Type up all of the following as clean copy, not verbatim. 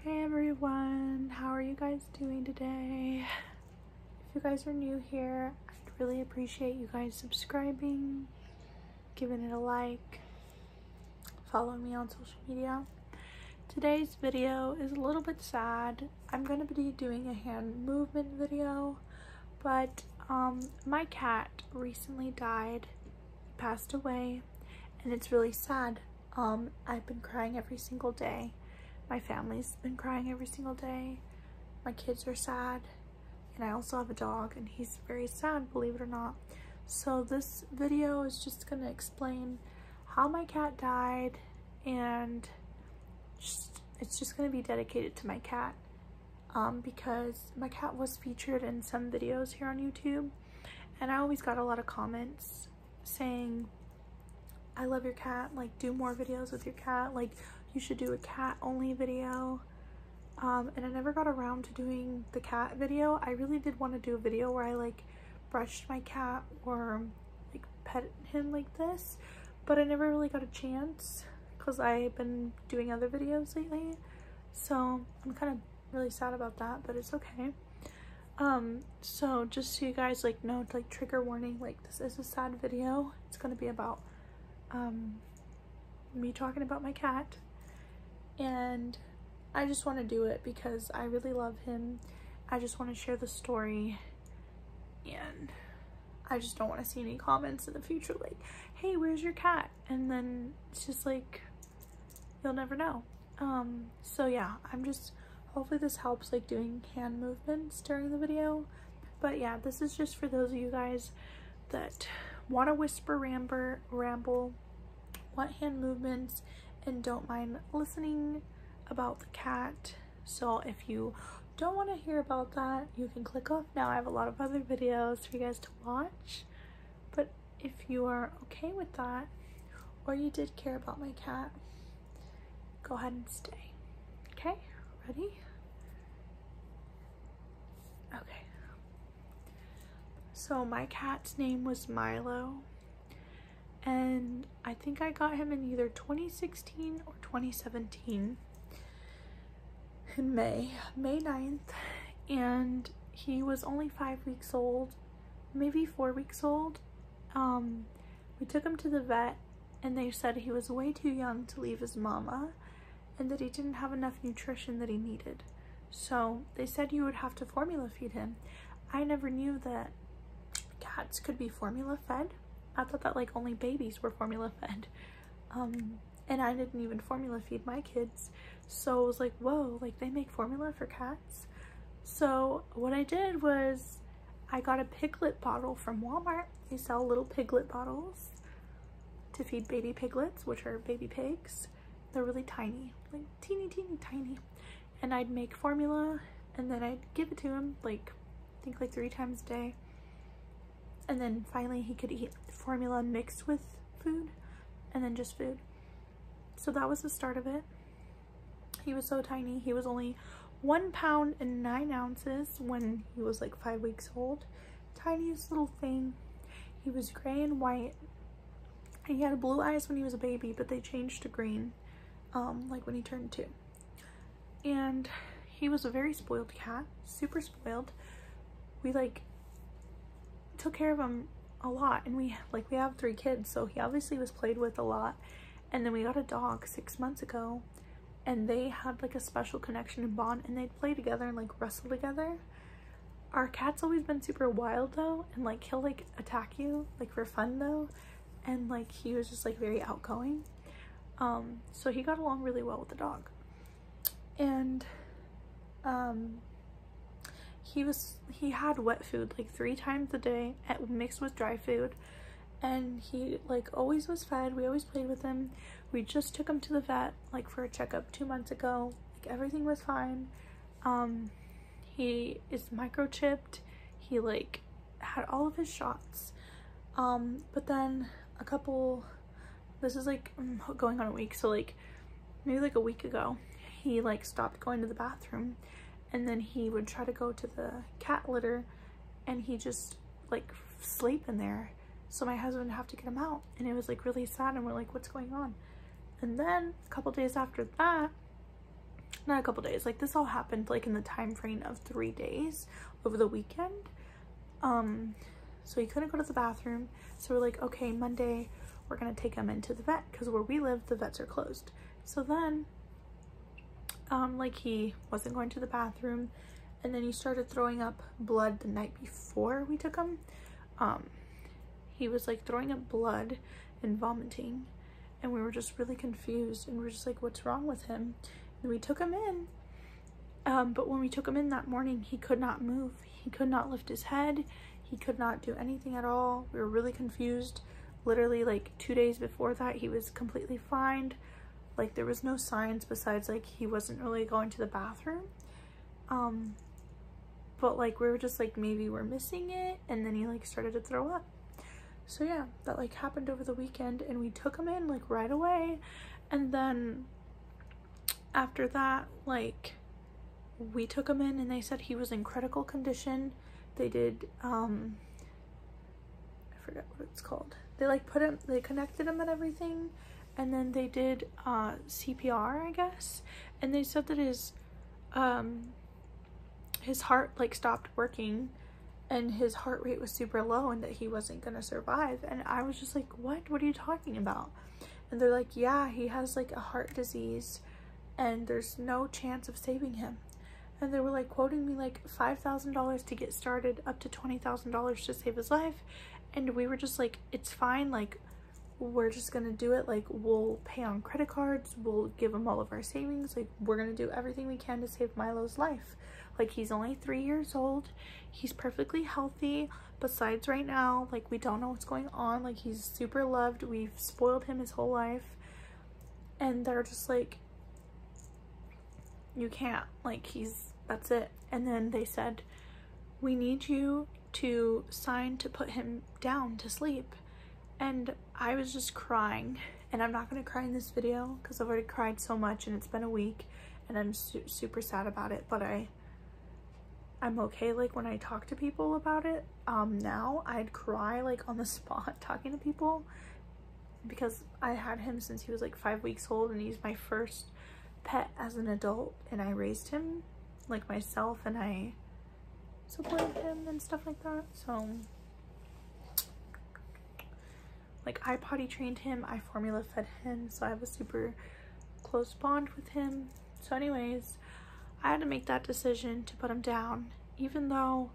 Hey everyone, how are you guys doing today? If you guys are new here, I'd really appreciate you guys subscribing, giving it a like, following me on social media. Today's video is a little bit sad. I'm going to be doing a hand movement video, but my cat recently died, passed away, and it's really sad. I've been crying every single day. My family's been crying every single day. My kids are sad, and I also have a dog, and he's very sad, believe it or not. So this video is just gonna explain how my cat died, and it's just gonna be dedicated to my cat, because my cat was featured in some videos here on YouTube, and I always got a lot of comments saying, I love your cat, like do more videos with your cat, like you should do a cat only video. And I never got around to doing the cat video. I really did want to do a video where I like brushed my cat or like pet him like this, but I never really got a chance because I've been doing other videos lately, so I'm kind of really sad about that, but it's okay. So just so you guys like know, like trigger warning, like this is a sad video. It's gonna be about me talking about my cat, and I just want to do it because I really love him. I just want to share the story, and I just don't want to see any comments in the future like, hey, where's your cat? And then it's just like, you'll never know. So yeah, I'm just, hopefully this helps like doing hand movements during the video. But yeah, this is just for those of you guys that want to whisper, ramble, want hand movements, and don't mind listening about the cat. So if you don't want to hear about that, you can click off now. I have a lot of other videos for you guys to watch, but if you are okay with that, or you did care about my cat, go ahead and stay. Okay, ready? Okay, so my cat's name was Milo, and I think I got him in either 2016 or 2017 in May 9th, and he was only 5 weeks old, maybe 4 weeks old. We took him to the vet, and they said he was way too young to leave his mama and that he didn't have enough nutrition that he needed. So they said you would have to formula feed him. I never knew that cats could be formula fed. I thought that like only babies were formula fed. And I didn't even formula feed my kids. So I was like, whoa, like they make formula for cats? So what I did was I got a piglet bottle from Walmart. They sell little piglet bottles to feed baby piglets, which are baby pigs. They're really tiny, like teeny tiny. And I'd make formula, and then I'd give it to him like, I think like 3 times a day. And then finally he could eat formula mixed with food, and then just food. So that was the start of it. He was so tiny. He was only 1 pound and 9 ounces when he was like 5 weeks old. Tiniest little thing. He was gray and white. And he had blue eyes when he was a baby, but they changed to green like when he turned 2. And he was a very spoiled cat, super spoiled. We like took care of him a lot, and we have 3 kids, so he obviously was played with a lot. And then we got a dog 6 months ago, and they had like a special connection and bond, and they'd play together and like wrestle together. Our cat's always been super wild though, and like he'll like attack you like for fun though, and like he was just like very outgoing. So he got along really well with the dog. And he had wet food like 3 times a day mixed with dry food, and he like always was fed. We always played with him. We just took him to the vet like for a checkup 2 months ago. Like everything was fine. He is microchipped. He like had all of his shots. But then this is like going on a week, so like maybe like a week ago, he like stopped going to the bathroom, and then he would try to go to the cat litter, and he just like sleep in there. So my husband would have to get him out, and it was like really sad, and we're like, what's going on? And then a couple days after that, not a couple days, like this all happened like in the time frame of 3 days over the weekend. So he couldn't go to the bathroom, so we're like, okay, Monday we're gonna take him into the vet, because where we live the vets are closed. So then like he wasn't going to the bathroom, and then he started throwing up blood the night before we took him. He was like throwing up blood and vomiting, and we were just really confused, and we were just like, what's wrong with him? And we took him in, but when we took him in that morning, he could not move. He could not lift his head. He could not do anything at all. We were really confused. Literally like 2 days before that, he was completely fine. Like there was no signs besides like he wasn't really going to the bathroom. But like we were just like, maybe we're missing it, and then he like started to throw up. So yeah, that like happened over the weekend, and we took him in like right away. And then after that, like we took him in, and they said he was in critical condition. They did I forget what it's called. They like put him, they connected him and everything, and then they did CPR, I guess, and they said that his heart like stopped working, and his heart rate was super low, and that he wasn't gonna survive. And I was just like, what are you talking about? And they're like, yeah, he has like a heart disease and there's no chance of saving him. And they were like quoting me like $5,000 to get started, up to $20,000 to save his life. And we were just like, it's fine, like we're just gonna do it, like we'll pay on credit cards, we'll give him all of our savings, like we're gonna do everything we can to save Milo's life. Like he's only 3 years old, he's perfectly healthy, besides right now, like we don't know what's going on, like he's super loved, we've spoiled him his whole life. And they're just like, you can't, like that's it. And then they said, we need you to sign to put him down to sleep. And I was just crying, and I'm not gonna cry in this video because I've already cried so much, and it's been a week, and I'm super sad about it. But I'm okay, like when I talk to people about it. Now I'd cry like on the spot talking to people, because I had him since he was like 5 weeks old, and he's my first pet as an adult, and I raised him like myself, and I supported him and stuff like that. So like I potty trained him, I formula fed him, so I have a super close bond with him. So anyways, I had to make that decision to put him down, even though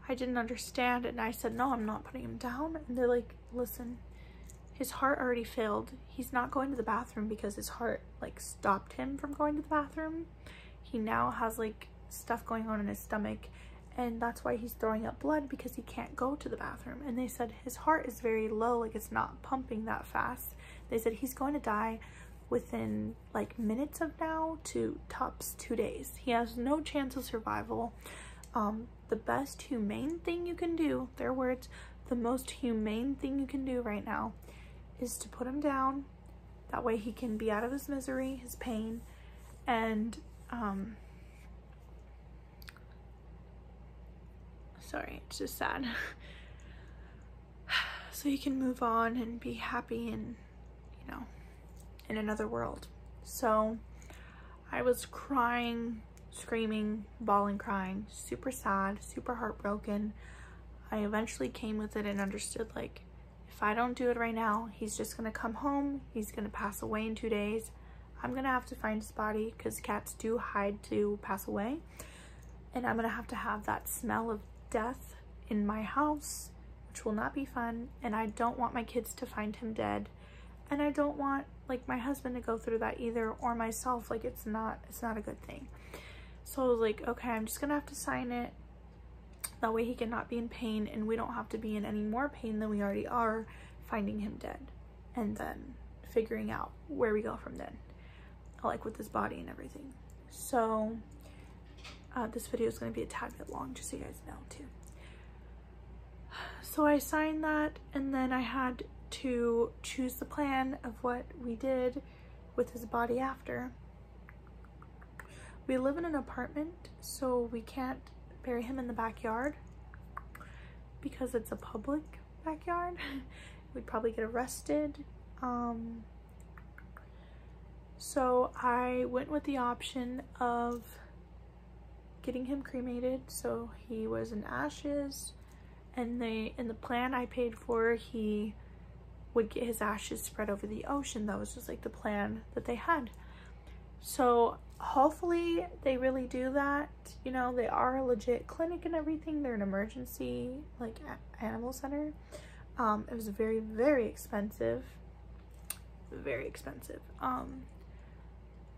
I didn't understand, and I said, no, I'm not putting him down. And they're like, listen, his heart already failed. He's not going to the bathroom because his heart like stopped him from going to the bathroom. He now has like stuff going on in his stomach, and that's why he's throwing up blood, because he can't go to the bathroom. And they said his heart is very low, like it's not pumping that fast. They said he's going to die within like minutes of now to tops 2 days. He has no chance of survival. The best humane thing you can do, their words, the most humane thing you can do right now is to put him down. That way he can be out of his misery, his pain, and sorry, it's just sad. So he can move on and be happy and, you know, in another world. So I was crying, screaming, bawling, crying, super sad, super heartbroken. I eventually came with it and understood, like, if I don't do it right now, he's just gonna come home, he's gonna pass away in 2 days. I'm gonna have to find his body, because cats do hide to pass away, and I'm gonna have that smell of death in my house, which will not be fun. And I don't want my kids to find him dead, and I don't want like my husband to go through that either, or myself. Like it's not a good thing. So I was like, okay, I'm just gonna have to sign it, that way he cannot be in pain, and we don't have to be in any more pain than we already are finding him dead, and then figuring out where we go from then, like with his body and everything. So this video is going to be a tad bit long, just so you guys know too. So I signed that, and then I had to choose the plan of what we did with his body after. We live in an apartment, so we can't bury him in the backyard because it's a public backyard. We'd probably get arrested. So I went with the option of getting him cremated. So he was in ashes, and in the plan I paid for, he would get his ashes spread over the ocean. That was just like the plan that they had. So hopefully they really do that. You know, they are a legit clinic and everything. They're an emergency like animal center. It was very, very expensive. Very expensive.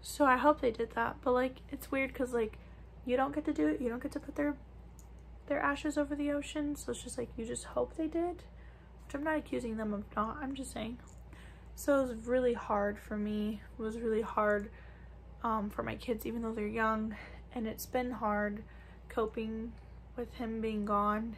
So I hope they did that. But like, it's weird because like, you don't get to do it. You don't get to put their ashes over the ocean. So it's just like, you just hope they did. Which I'm not accusing them of not. I'm just saying. So it was really hard for me. It was really hard for my kids, even though they're young. And it's been hard coping with him being gone.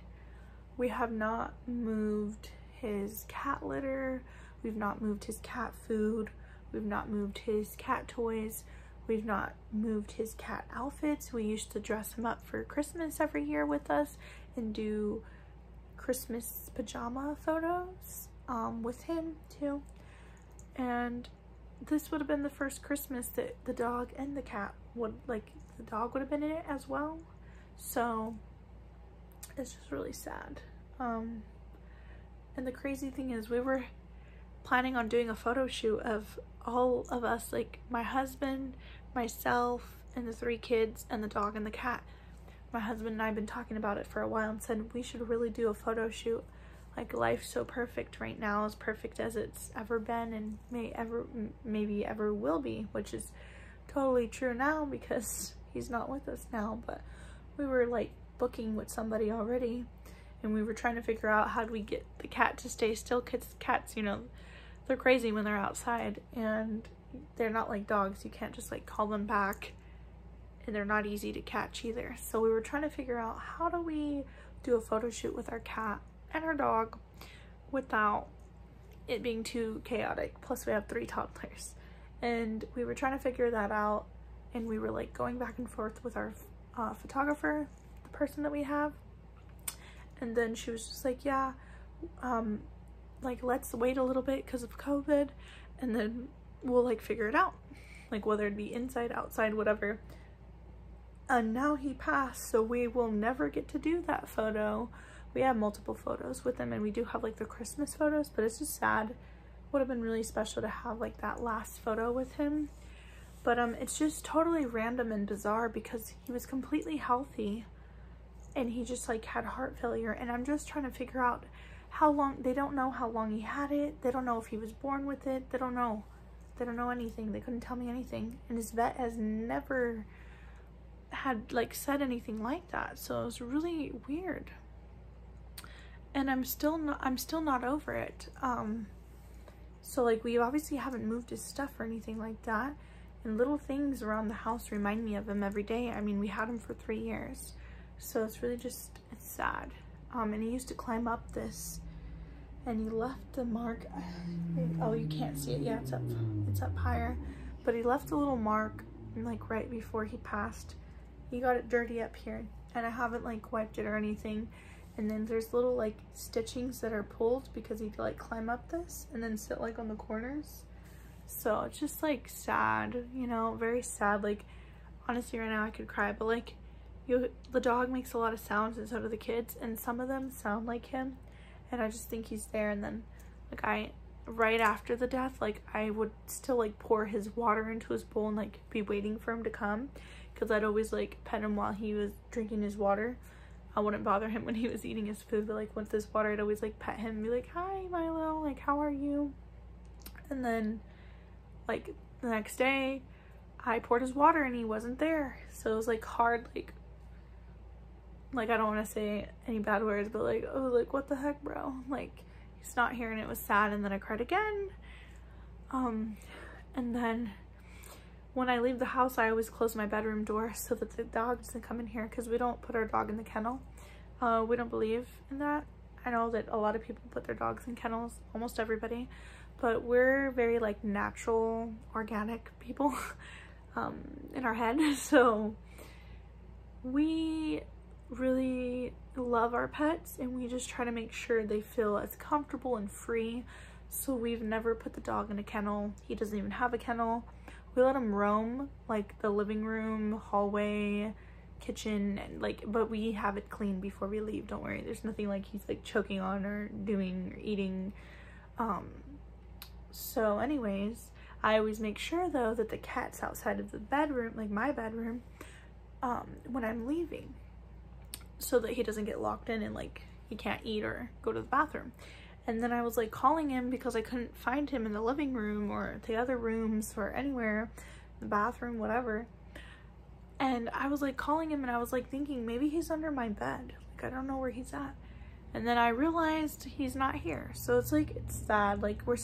We have not moved his cat litter. We've not moved his cat food. We've not moved his cat toys. We've not moved his cat outfits. We used to dress him up for Christmas every year with us and do Christmas pajama photos with him too. And this would have been the first Christmas that the dog and the cat would, like, the dog would have been in it as well. So it's just really sad. And the crazy thing is, we were planning on doing a photo shoot of all of us, like my husband, myself, and the 3 kids, and the dog and the cat. My husband and I have been talking about it for a while and said we should really do a photo shoot. Like, life's so perfect right now, as perfect as it's ever been and maybe ever will be, which is totally true now because he's not with us now. But we were like booking with somebody already, and we were trying to figure out how do we get the cat to stay still, because cats, you know, they're crazy when they're outside, and they're not like dogs. You can't just like call them back, and they're not easy to catch either. So we were trying to figure out how do we do a photo shoot with our cat and our dog without it being too chaotic. Plus we have 3 toddlers, and we were trying to figure that out, and we were like going back and forth with our photographer, the person that we have. And then she was just like, yeah, like, let's wait a little bit because of COVID, and then we'll like figure it out, like whether it be inside, outside, whatever. And now he passed, so we will never get to do that photo. We have multiple photos with him, and we do have like the Christmas photos, but it's just sad. Would have been really special to have like that last photo with him. But it's just totally random and bizarre because he was completely healthy and he just like had heart failure, and I'm just trying to figure out how long. They don't know how long he had it. They don't know if he was born with it. They don't know. They don't know anything. They couldn't tell me anything, and his vet has never had like said anything like that. So it was really weird, and I'm still not over it. So like, we obviously haven't moved his stuff or anything like that, and little things around the house remind me of him every day. I mean, we had him for 3 years, so it's really just, it's sad. And he used to climb up this, and he left the mark. Oh, you can't see it. Yeah, it's up higher, but he left a little mark like right before he passed. He got it dirty up here, and I haven't like wiped it or anything. And then there's little like stitchings that are pulled because he'd like climb up this and then sit like on the corners. So it's just like sad, you know, very sad. Like, honestly right now I could cry, but like, the dog makes a lot of sounds, and so do the kids, and some of them sound like him, and I just think he's there. And then like, right after the death, like, I would still like pour his water into his bowl and like be waiting for him to come, because I'd always like pet him while he was drinking his water. I wouldn't bother him when he was eating his food, but like with this water, I'd always like pet him and be like, hi Milo, like, how are you? And then like the next day I poured his water and he wasn't there. So it was like hard, like I don't want to say any bad words, but like, oh, like, what the heck, bro? Like, he's not here, and it was sad. And then I cried again. And then when I leave the house, I always close my bedroom door so that the dog doesn't come in here, because we don't put our dog in the kennel. We don't believe in that. I know that a lot of people put their dogs in kennels, almost everybody, but we're very like natural, organic people in our head. So we really love our pets, and we just try to make sure they feel as comfortable and free. So we've never put the dog in a kennel. He doesn't even have a kennel. we let him roam like the living room, hallway, kitchen, and like, but we have it clean before we leave. Don't worry, there's nothing like he's like choking on or doing or eating. So anyways, I always make sure though that the cat's outside of the bedroom, like my bedroom, when I'm leaving, so that he doesn't get locked in and like he can't eat or go to the bathroom. And then I was like calling him because I couldn't find him in the living room or the other rooms or anywhere, the bathroom, whatever. And I was like calling him and I was like thinking maybe he's under my bed. Like I don't know where he's at. And then I realized he's not here. So it's like, it's sad. Like I'm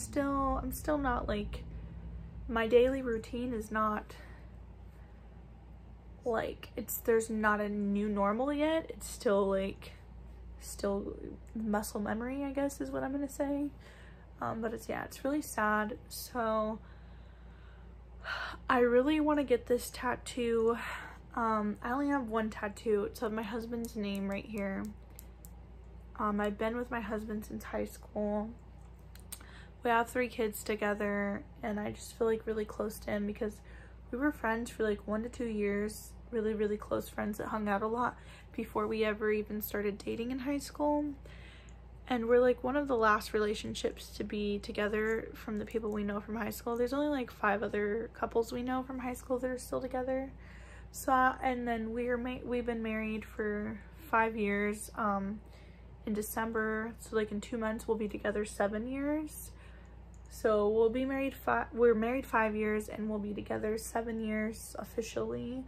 still not like, my daily routine is not like, there's not a new normal yet. It's still like, muscle memory, I guess is what I'm gonna say. But it's really sad. So I really want to get this tattoo. I only have one tattoo. It's of my husband's name right here. I've been with my husband since high school. We have 3 kids together, and I just feel like really close to him because we were friends for like 1 to 2 years. Really close friends that hung out a lot before we ever even started dating in high school. And we're like one of the last relationships to be together from the people we know from high school. There's only like 5 other couples we know from high school that are still together. So and then we've been married for 5 years. In December, so like in 2 months we'll be together 7 years. So we'll be married we're married 5 years and we'll be together 7 years officially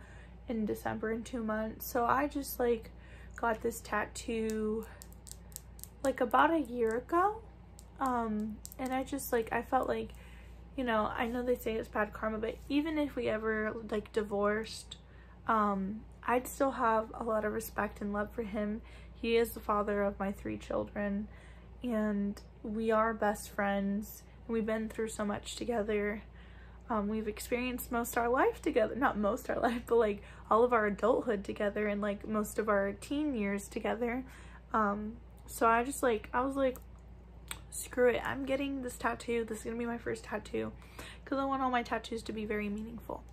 in December in 2 months. So I just like got this tattoo like about a year ago. And I just like, I felt like, you know, I know they say it's bad karma, but even if we ever like divorced, I'd still have a lot of respect and love for him. He is the father of my 3 children, and we are best friends. We've been through so much together. We've experienced most of our life together, not most of our life, but like all of our adulthood together and like most of our teen years together. So I was like, screw it, I'm getting this tattoo. This is gonna be my first tattoo because I want all my tattoos to be very meaningful.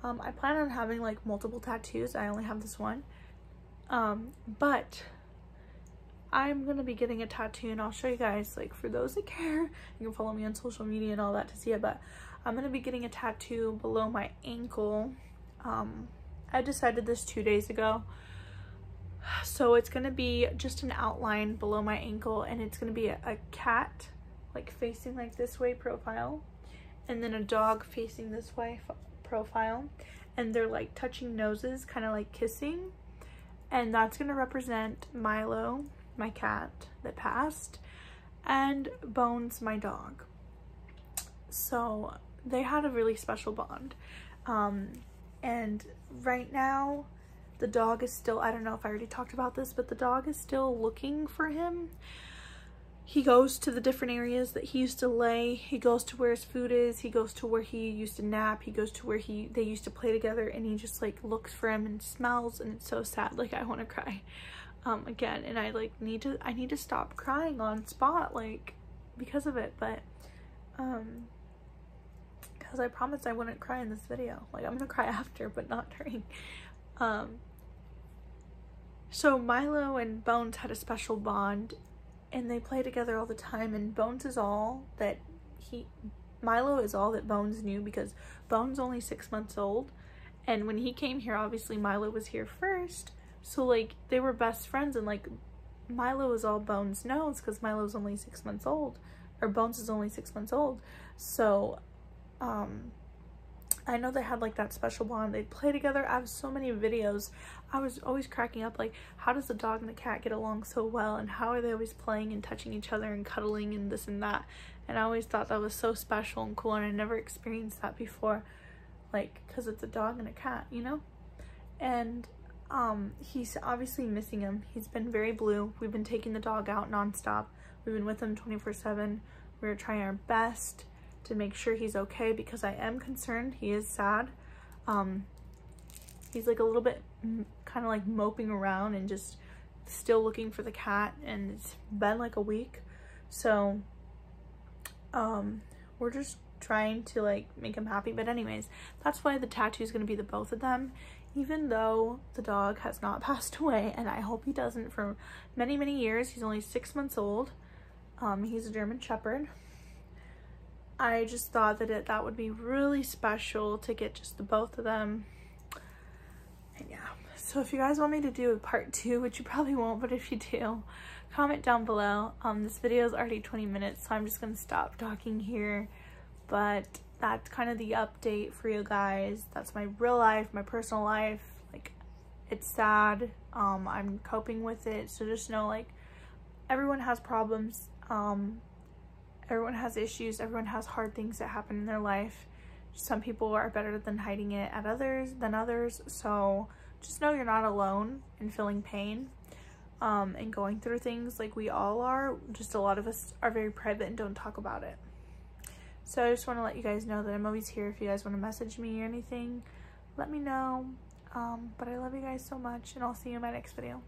I plan on having like multiple tattoos. I only have this one. But I'm gonna be getting a tattoo, and I'll show you guys, like for those that care, you can follow me on social media and all that to see it, but I'm gonna be getting a tattoo below my ankle. I decided this 2 days ago. So it's gonna be just an outline below my ankle, and it's gonna be a cat like facing like this way profile, and then a dog facing this way profile, and they're like touching noses, kind of like kissing. And that's gonna represent Milo, my cat that passed, and Bones, my dog. So they had a really special bond. And right now the dog is still, I don't know if I already talked about this, but the dog is still looking for him. He goes to the different areas that he used to lay. He goes to where his food is. He goes to where he used to nap. He goes to where they used to play together, and he just like looks for him and smells, and it's so sad. Like I want to cry again, and I like need to stop crying on spot like because of it, but because I promised I wouldn't cry in this video. Like I'm gonna cry after, but not during. So Milo and Bones had a special bond, and they play together all the time, and Bones is all that Milo is all that Bones knew, because Bones only 6 months old, and when he came here, obviously Milo was here first, so like they were best friends, and like Milo is all Bones knows because Milo's only 6 months old, or Bones is only 6 months old. So I know they had like that special bond. They play together. I have so many videos. I was always cracking up, like, how does the dog and the cat get along so well, and how are they always playing and touching each other and cuddling and this and that. And I always thought that was so special and cool, and I never experienced that before, like, because it's a dog and a cat, you know. And he's obviously missing him. He's been very blue. We've been taking the dog out nonstop. We've been with him 24/7. We're trying our best to make sure he's okay, because I am concerned. He is sad. He's like a little bit kind of like moping around and just still looking for the cat, and it's been like a week. So we're just trying to like make him happy. But anyways, that's why the tattoo is going to be the both of them, even though the dog has not passed away, and I hope he doesn't for many, many years. He's only 6 months old. He's a German Shepherd. I just thought that that would be really special to get just the both of them. And yeah, so if you guys want me to do a part 2, which you probably won't, but if you do, comment down below. This video is already 20 minutes, so I'm just gonna stop talking here. But that's kind of the update for you guys. That's my real life, my personal life. Like, it's sad. I'm coping with it. So just know, like, everyone has problems. Everyone has issues. Everyone has hard things that happen in their life. Some people are better than hiding it than others. So just know you're not alone in feeling pain and going through things like we all are. Just a lot of us are very private and don't talk about it. So I just want to let you guys know that I'm always here. If you guys want to message me or anything, let me know. But I love you guys so much, and I'll see you in my next video.